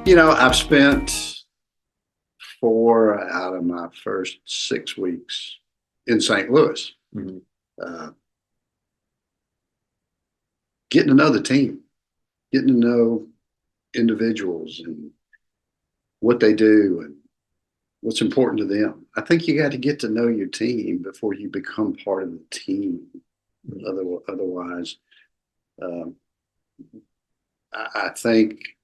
I've spent 4 out of my first 6 weeks in St. Louis, Mhm. uh, getting to know the team, getting to know individuals and what they do and what's important to them. I think you got to get to know your team before you become part of the team. Otherwise, um, I think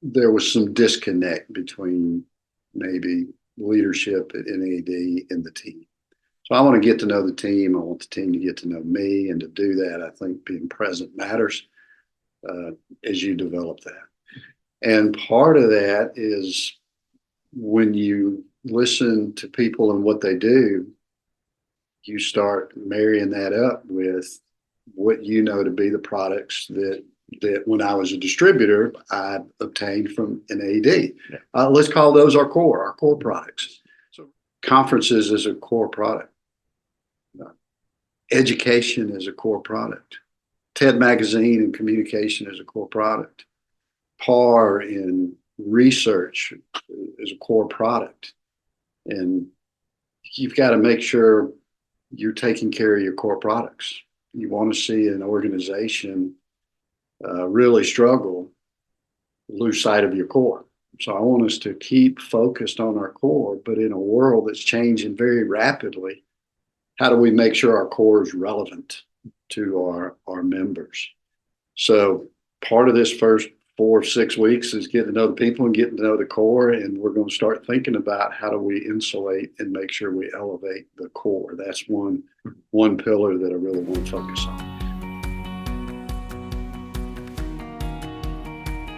there was some disconnect between maybe leadership at NAD and the team. So I want to get to know the team. I want the team to get to know me. And to do that, I think being present matters uh, as you develop that. And part of that is when you listen to people and what they do, you start marrying that up with what you know to be the products that when I was a distributor, I obtained from NAD. Yeah. Let's call those our core products. So conferences is a core product. Education is a core product. TED Magazine and communication is a core product. PAR in research is a core product. And you've got to make sure you're taking care of your core products. You want to see an organization really struggle, lose sight of your core. So I want us to keep focused on our core, but in a world that's changing very rapidly, how do we make sure our core is relevant to our members? So part of this first 4 or 6 weeks is getting to know the people and getting to know the core. And we're going to start thinking about how do we insulate and make sure we elevate the core. That's one pillar that I really want to focus on.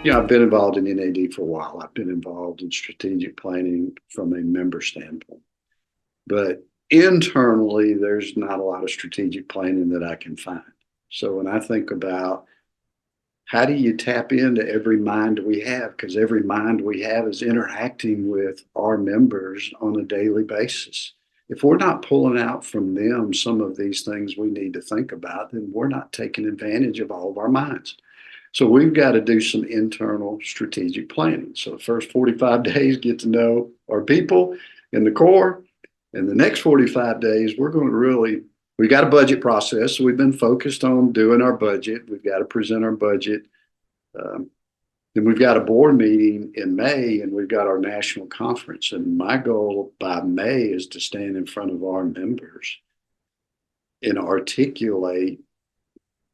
I've been involved in NAD for a while. I've been involved in strategic planning from a member standpoint. But internally, there's not a lot of strategic planning that I can find. So when I think about how do you tap into every mind we have, because every mind we have is interacting with our members on a daily basis. If we're not pulling out from them some of these things we need to think about, then we're not taking advantage of all of our minds. So we've got to do some internal strategic planning. So the first 45 days, get to know our people in the core. And the next 45 days, we've got a budget process. So we've been focused on doing our budget. We've got to present our budget. Then we've got a board meeting in May and we've got our national conference. And my goal by May is to stand in front of our members and articulate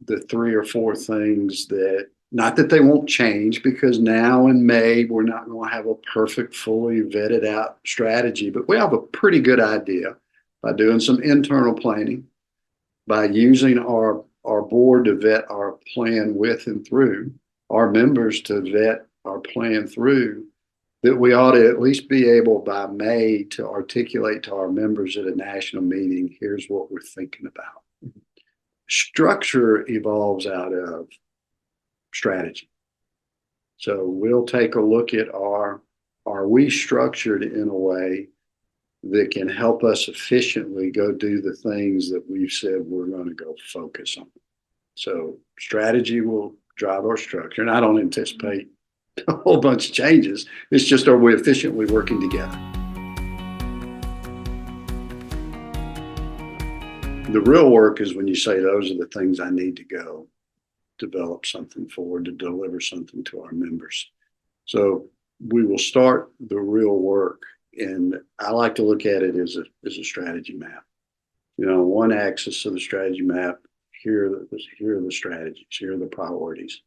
the 3 or 4 things that, not that they won't change, because now in May we're not going to have a perfect, fully vetted out strategy, but we have a pretty good idea by doing some internal planning, by using our board to vet our plan with and through, our members to vet our plan through, that we ought to at least be able by May to articulate to our members at a national meeting, here's what we're thinking about. Structure evolves out of strategy. So we'll take a look at are we structured in a way that can help us efficiently go do the things that we've said we're going to go focus on. So strategy will drive our structure. And I don't anticipate a whole bunch of changes. It's just, are we efficiently working together? The real work is when you say those are the things I need to go develop something for, to deliver something to our members. So we will start the real work. And I like to look at it as a strategy map. One axis of the strategy map, here are the strategies, here are the priorities.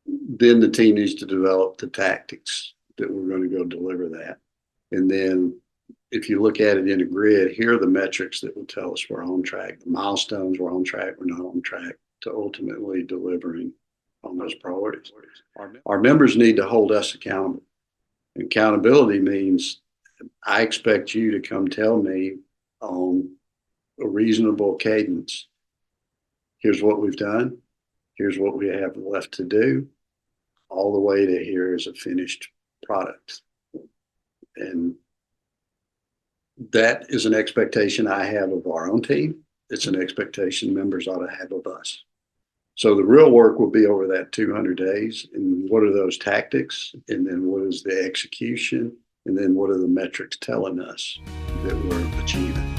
Then the team needs to develop the tactics that we're going to go deliver that. And then if you look at it in a grid, here are the metrics that will tell us we're on track, the milestones, we're on track, we're not on track, to ultimately delivering on those priorities. Our members need to hold us accountable. Accountability means I expect you to come tell me on a reasonable cadence, here's what we've done, here's what we have left to do, all the way to here is a finished product. And that is an expectation I have of our own team. It's an expectation members ought to have of us. So the real work will be over that 200 days. And what are those tactics? And then what is the execution? And then what are the metrics telling us that we're achieving?